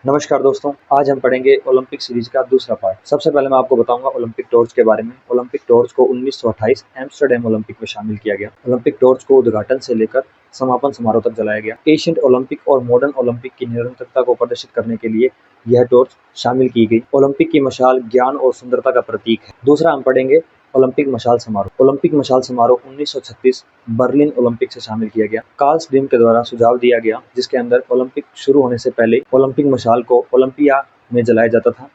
नमस्कार दोस्तों, आज हम पढ़ेंगे ओलंपिक सीरीज का दूसरा पार्ट। सबसे पहले मैं आपको बताऊंगा ओलंपिक टॉर्च के बारे में। ओलंपिक टॉर्च को 1928 एम्स्टर्डम ओलंपिक में शामिल किया गया। ओलंपिक टॉर्च को उद्घाटन से लेकर समापन समारोह तक जलाया गया। एशियंट ओलंपिक और मॉडर्न ओलंपिक की निरंतरता को प्रदर्शित करने के लिए यह टॉर्च शामिल की गई। ओलंपिक की मशाल ज्ञान और सुंदरता का प्रतीक है। दूसरा हम पढ़ेंगे ओलंपिक मशाल समारोह। ओलंपिक मशाल समारोह 1936 बर्लिन ओलंपिक से शामिल किया गया। कार्ल स्लीम के द्वारा सुझाव दिया गया, जिसके अंदर ओलंपिक शुरू होने से पहले ओलंपिक मशाल को ओलंपिया में जलाया जाता था।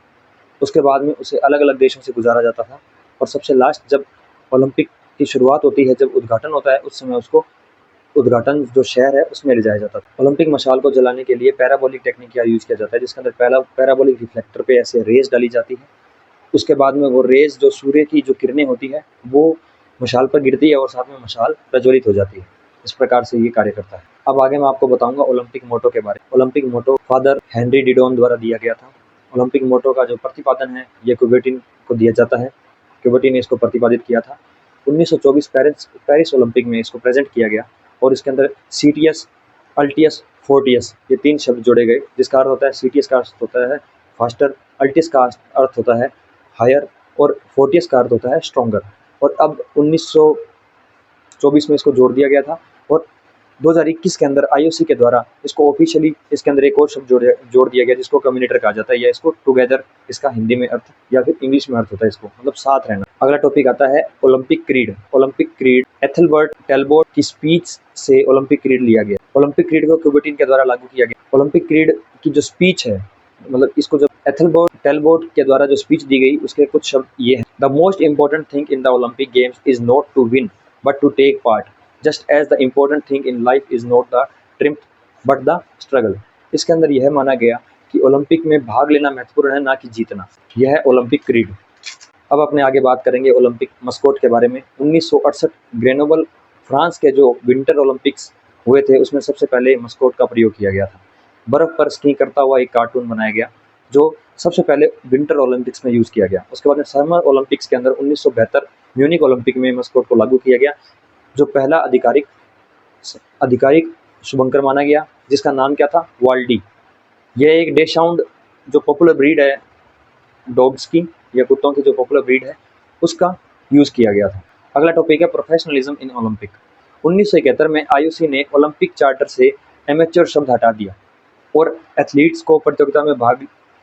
उसके बाद में उसे अलग अलग देशों से गुजारा जाता था और सबसे लास्ट जब ओलंपिक की शुरुआत होती है, जब उद्घाटन होता है, उस समय उसको उद्घाटन जो शहर है उसमें ले जाया जाता था। ओलंपिक मशाल को जलाने के लिए पैराबोलिक टेक्निक का यूज किया जाता है, जिसके अंदर पहला पैराबोलिक रिफ्लेक्टर पे ऐसे रेज डाली जाती है। उसके बाद में वो रेज जो सूर्य की जो किरणें होती है वो मशाल पर गिरती है और साथ में मशाल प्रज्वलित हो जाती है। इस प्रकार से ये कार्य करता है। अब आगे मैं आपको बताऊंगा ओलंपिक मोटो के बारे में। ओलंपिक मोटो फादर हेनरी डिडोन द्वारा दिया गया था। ओलंपिक मोटो का जो प्रतिपादन है ये कुबेटिन को दिया जाता है। कुबेटिन ने इसको प्रतिपादित किया था। 1924 पेरिस ओलंपिक में इसको प्रेजेंट किया गया और इसके अंदर सीटीएस, अल्टियस, फोर्टियस ये 3 शब्द जोड़े गए, जिसका अर्थ होता है सीटीएस का अर्थ होता है फास्टर, अल्टियस का अर्थ होता है हायर और फोर्टियस का अर्थ होता है स्ट्रॉन्गर। और अब 1924 में इसको जोड़ दिया गया था और 2021 के अंदर आईओसी के द्वारा इसको ऑफिशियली इसके अंदर एक और शब्द जोड़ दिया गया, जिसको कम्युनिटर कहा जाता है या इसको टुगेदर, इसका हिंदी में अर्थ या फिर इंग्लिश में अर्थ होता है इसको मतलब साथ रहना। अगला टॉपिक आता है Olympic creed. Olympic creed Ethelbert Talbot की स्पीच से ओलंपिक क्रीड लिया गया। ओलंपिक क्रीड को कुबेटिन के द्वारा लागू किया गया। ओलंपिक क्रीड की जो स्पीच है, मतलब इसको जब एथलबर्ट टेलबोट के द्वारा जो स्पीच दी गई, उसके कुछ शब्द ये हैं: the most important thing in the Olympic games is not to win but to take part, just as the important thing in life is not the triumph but the struggle. इसके अंदर यह माना गया कि ओलंपिक में भाग लेना महत्वपूर्ण है, ना कि जीतना। यह है ओलंपिक क्रीड। अब अपने आगे बात करेंगे ओलंपिक मस्कोट के बारे में। 1968 ग्रेनोबल फ्रांस के जो विंटर ओलंपिक्स हुए थे, उसमें सबसे पहले मस्कोट का प्रयोग किया गया था। बर्फ पर स्की करता हुआ एक कार्टून बनाया गया जो सबसे पहले विंटर ओलंपिक्स में यूज किया गया। उसके बाद में समर ओलंपिक्स के अंदर 1972 म्यूनिक ओलंपिक में मस्कोट को लागू किया गया, जो पहला आधिकारिक शुभंकर माना गया, जिसका नाम क्या था, वाल्डी। यह एक डेशाउंड जो पॉपुलर ब्रीड है डॉग्स की या कुत्तों की जो पॉपुलर ब्रीड है, उसका यूज किया गया था। अगला टॉपिक है प्रोफेशनलिज्म इन ओलंपिक। 1971 में आईओसी ने ओलंपिक चार्टर से एमेच्योर शब्द हटा दिया और एथलीट्स को प्रतियोगिता में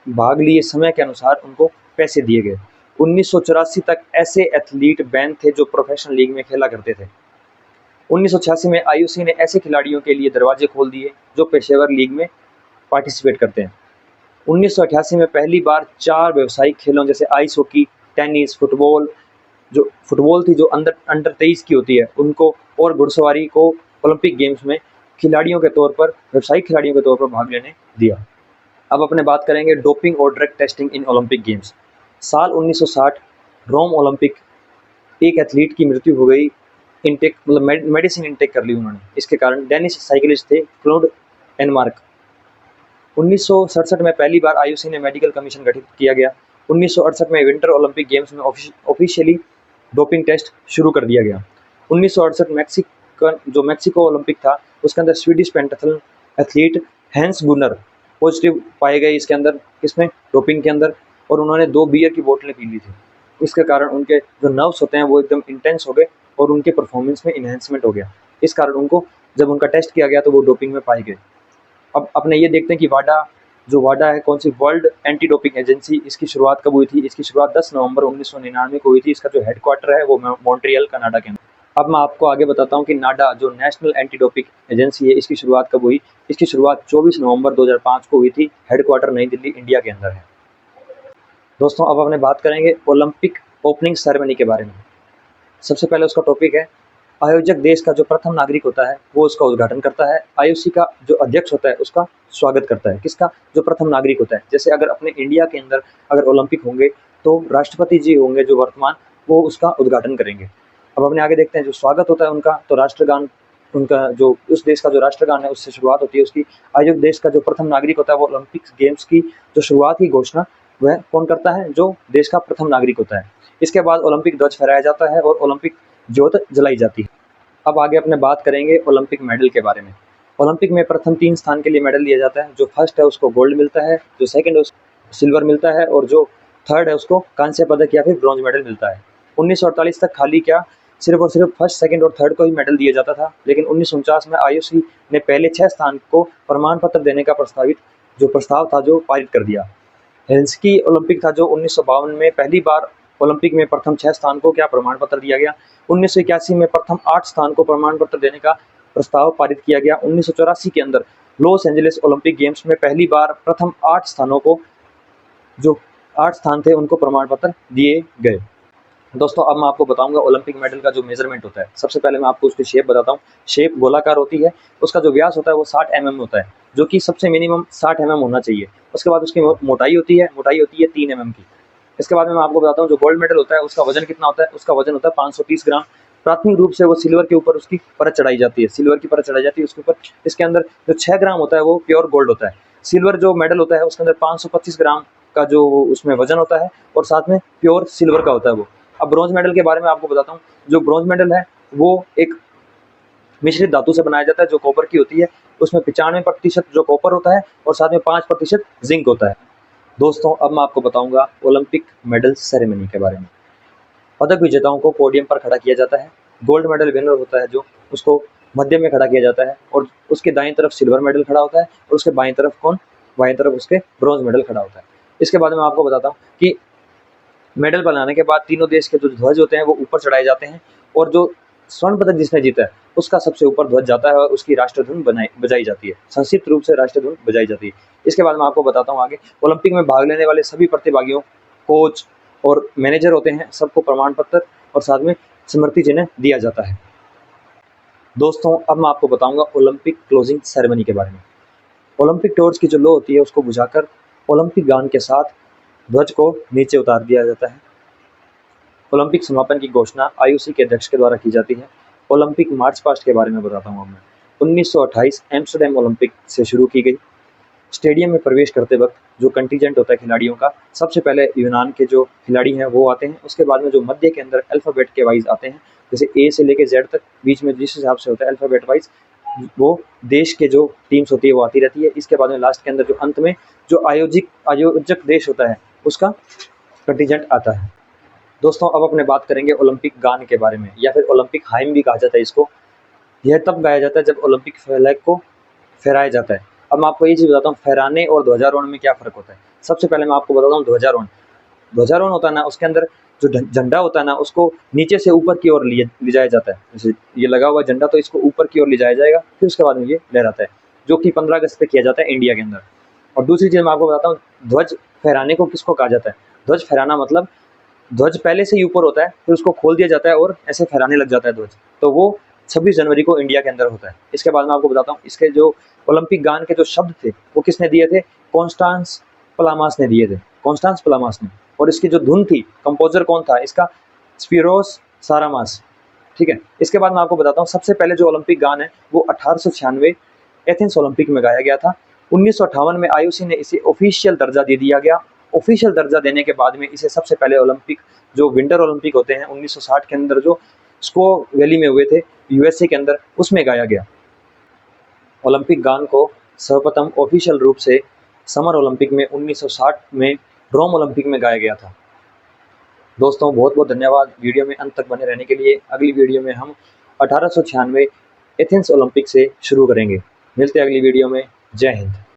भाग लिए समय के अनुसार उनको पैसे दिए गए। 1984 तक ऐसे एथलीट बैन थे जो प्रोफेशनल लीग में खेला करते थे। 1986 में आईओसी ने ऐसे खिलाड़ियों के लिए दरवाजे खोल दिए जो पेशेवर लीग में पार्टिसिपेट करते हैं। 1988 में पहली बार 4 व्यावसायिक खेलों जैसे आइस हॉकी, टेनिस, फुटबॉल थी जो अंडर 23 की होती है, उनको और घुड़सवारी को ओलंपिक गेम्स में खिलाड़ियों के तौर पर, व्यावसायिक खिलाड़ियों के तौर पर भाग लेने दिया। अब अपने बात करेंगे डोपिंग और drug testing in Olympic games. साल 1960 रोम ओलंपिक, एक एथलीट की मृत्यु हो गई, इनटेक मतलब मेडिसिन इनटेक कर ली उन्होंने। इसके कारण डेनिश साइकिलिस्ट थे क्लोड एनमार्क। 1967 में पहली बार आईओसी ने मेडिकल कमीशन गठित किया गया। 1968 में विंटर ओलंपिक गेम्स में ऑफिशियली डोपिंग टेस्ट शुरू कर दिया गया। 1968 जो मैक्सिको ओलंपिक था, उसके अंदर Swedish pentathlon athlete Hans Gunnar positive पाए गए इसके अंदर, इसमें डोपिंग के अंदर, और उन्होंने 2 बियर की बोतलें पी ली थी। इसके कारण उनके जो नर्व्स होते हैं वो एकदम इंटेंस हो गए और उनके परफॉर्मेंस में इन्हेंसमेंट हो गया। इस कारण उनको जब उनका टेस्ट किया गया तो वो डोपिंग में पाए गए। अब अपने ये देखते हैं कि वाडा है कौन सी, वर्ल्ड एंटी डोपिंग एजेंसी, इसकी शुरुआत कब हुई थी? इसकी शुरुआत 10 नवंबर 1999 को हुई थी। इसका जो हेडक्वार्टर है वो मॉन्ट्रियल कनाडा के अंदर। अब मैं आपको आगे बताता हूँ कि नाडा जो नेशनल एंटी डोपिंग एजेंसी है, इसकी शुरुआत कब हुई? इसकी शुरुआत 24 नवंबर 2005 को हुई थी। हेडक्वार्टर नई दिल्ली, इंडिया के अंदर है। दोस्तों अब अपने बात करेंगे ओलंपिक ओपनिंग सेरेमनी के बारे में। सबसे पहले उसका टॉपिक है आयोजक देश का जो प्रथम नागरिक होता है वो उसका उद्घाटन करता है। आईओसी का जो अध्यक्ष होता है उसका स्वागत करता है। किसका? जो प्रथम नागरिक होता है। जैसे अगर अपने इंडिया के अंदर अगर ओलंपिक होंगे तो राष्ट्रपति जी होंगे जो वर्तमान, वो उसका उद्घाटन करेंगे। अब अपने आगे देखते हैं जो स्वागत होता है उनका, तो राष्ट्रगान, उनका जो उस देश का जो राष्ट्रगान है उससे शुरुआत होती है उसकी। आयोजक देश का जो प्रथम नागरिक होता है वो ओलंपिक गेम्स की जो शुरुआत की घोषणा वह कौन करता है? जो देश का प्रथम नागरिक होता है। इसके बाद ओलंपिक ध्वज फहराया जाता है और ओलंपिक ज्योत जलाई जाती है। अब आगे अपने बात करेंगे ओलंपिक मेडल के बारे में। ओलंपिक में प्रथम 3 स्थान के लिए मेडल दिया जाता है। जो फर्स्ट है उसको गोल्ड मिलता है, जो सेकंड है उसको सिल्वर मिलता है और जो थर्ड है उसको कांस्य पदक या फिर ब्रॉन्ज मेडल मिलता है। 1948 तक खाली क्या सिर्फ और सिर्फ फर्स्ट, सेकंड और थर्ड को ही मेडल दिया जाता था, लेकिन 1949 में आईओसी ने पहले 6 स्थान को प्रमाण पत्र देने का प्रस्ताव था जो पारित कर दिया। हेलसिंकी ओलंपिक था जो 1952 में पहली बार ओलंपिक में प्रथम 6 स्थान को क्या प्रमाण पत्र दिया गया। 1981 में प्रथम 8 स्थान को प्रमाण पत्र देने का प्रस्ताव पारित किया गया। 1984 के अंदर लॉस एंजलिस ओलंपिक गेम्स में पहली बार प्रथम 8 स्थानों को, जो 8 स्थान थे, उनको प्रमाण पत्र दिए गए। दोस्तों अब मैं आपको बताऊंगा ओलंपिक मेडल का जो मेजरमेंट होता है। सबसे पहले मैं आपको उसकी शेप बताता हूँ। शेप गोलाकार होती है, उसका जो व्यास होता है वो 60 mm होता है, जो कि सबसे मिनिमम 60 mm होना चाहिए। उसके बाद उसकी मोटाई होती है 3 mm की। इसके बाद में मैं आपको बताता हूँ जो गोल्ड मेडल होता है उसका वजन कितना होता है। उसका वजन होता है 530 ग्राम। प्राथमिक रूप से वो सिल्वर के ऊपर उसकी परत चढ़ाई जाती है, सिल्वर की परत चढ़ाई जाती है उसके ऊपर। इसके अंदर जो 6 ग्राम होता है वो प्योर गोल्ड होता है। सिल्वर जो मेडल होता है उसके अंदर 525 ग्राम का जो उसमें वजन होता है और साथ में प्योर सिल्वर का होता है वो। अब ब्रॉन्ज मेडल के बारे में आपको बताता हूँ। जो ब्रॉन्ज मेडल है वो एक मिश्रित धातु से बनाया जाता है जो कॉपर की होती है। उसमें 95% जो कॉपर होता है और साथ में 5% जिंक होता है। दोस्तों अब मैं आपको बताऊंगा ओलंपिक मेडल सेरेमनी के बारे में। पदक विजेताओं को पोडियम पर खड़ा किया जाता है। गोल्ड मेडल विनर होता है जो उसको मध्य में खड़ा किया जाता है और उसके दाईं तरफ सिल्वर मेडल खड़ा होता है और उसके बाईं तरफ उसके ब्रॉन्ज मेडल खड़ा होता है। इसके बाद में आपको बताता हूँ कि मेडल बनाने के बाद तीनों देश के जो ध्वज होते हैं वो ऊपर चढ़ाए जाते हैं और जो स्वर्ण पदक जिसने जीता है उसका सबसे ऊपर ध्वज जाता है और उसकी राष्ट्रधुन बजाई जाती है, संक्षिप्त रूप से राष्ट्रधुन बजाई जाती है। इसके बाद मैं आपको बताता हूँ आगे ओलंपिक में भाग लेने वाले सभी प्रतिभागियों, कोच और मैनेजर होते हैं, सबको प्रमाण पत्र और साथ में स्मृति चिन्ह दिया जाता है। दोस्तों अब मैं आपको बताऊंगा ओलंपिक क्लोजिंग सेरेमनी के बारे में। ओलंपिक टॉर्च की जो लो होती है उसको बुझाकर ओलंपिक गान के साथ ध्वज को नीचे उतार दिया जाता है। ओलंपिक समापन की घोषणा आईओसी के अध्यक्ष के द्वारा की जाती है। ओलंपिक मार्च पास्ट के बारे में बताता हूँ अब मैं। 1928 एम्स्टरडेम ओलंपिक से शुरू की गई। स्टेडियम में प्रवेश करते वक्त जो कंटीजेंट होता है खिलाड़ियों का, सबसे पहले यूनान के जो खिलाड़ी हैं वो आते हैं। उसके बाद में जो मध्य के अंदर अल्फ़ाबेट के वाइज आते हैं, जैसे ए से लेके जेड तक, बीच में जिस हिसाब से होता है अल्फ़ाबेट वाइज, वो देश के जो टीम्स होती है वो आती रहती है। इसके बाद में लास्ट के अंदर जो अंत में जो आयोजक देश होता है उसका कंटीजेंट आता है। दोस्तों अब अपने बात करेंगे ओलंपिक गान के बारे में, या फिर ओलंपिक हाइम भी कहा जाता है इसको। यह तब गाया जाता है जब ओलंपिक फ्लैग को फहराया जाता है। अब मैं आपको ये चीज़ बताता हूँ, फहराने और ध्वजारोहण में क्या फ़र्क होता है। सबसे पहले मैं आपको बताता हूँ ध्वजारोहण। ध्वजारोहण होता है ना, उसके अंदर जो झंडा होता है ना उसको नीचे से ऊपर की ओर ले जाया जाता है। जैसे ये लगा हुआ झंडा तो इसको ऊपर की ओर ले जाया जाएगा, फिर उसके बाद में ये लहराता है, जो कि 15 अगस्त पे किया जाता है इंडिया के अंदर। और दूसरी चीज़ मैं आपको बताता हूँ, ध्वज फहराने को किसको कहा जाता है। ध्वज फहराना मतलब ध्वज पहले से ही ऊपर होता है, फिर उसको खोल दिया जाता है और ऐसे फहराने लग जाता है ध्वज, तो वो 26 जनवरी को इंडिया के अंदर होता है। इसके बाद मैं आपको बताता हूँ इसके जो ओलंपिक गान के जो शब्द थे वो किसने दिए थे। कॉन्स्टांस पलामास ने दिए थे, कॉन्स्टांस पलामास ने। और इसकी जो धुन थी, कंपोजर कौन था इसका, स्पिरोस सारामास। ठीक है। इसके बाद मैं आपको बताता हूँ सबसे पहले जो ओलंपिक गान है वो 1896 एथेंस ओलंपिक में गाया गया था। 1958 में आईओसी ने इसे ऑफिशियल दर्जा दे दिया गया। ऑफिशियल दर्जा देने के बाद में इसे सबसे पहले ओलंपिक जो विंटर ओलंपिक होते हैं 1960 के अंदर जो स्को वैली में हुए थे यूएसए के अंदर, उसमें गाया गया। ओलंपिक गान को सर्वप्रथम ऑफिशियल रूप से समर ओलंपिक में 1960 में रोम ओलंपिक में गाया गया था। दोस्तों बहुत बहुत धन्यवाद वीडियो में अंत तक बने रहने के लिए। अगली वीडियो में हम 1896 एथेंस ओलंपिक से शुरू करेंगे। मिलते हैं अगली वीडियो में। जय हिंद।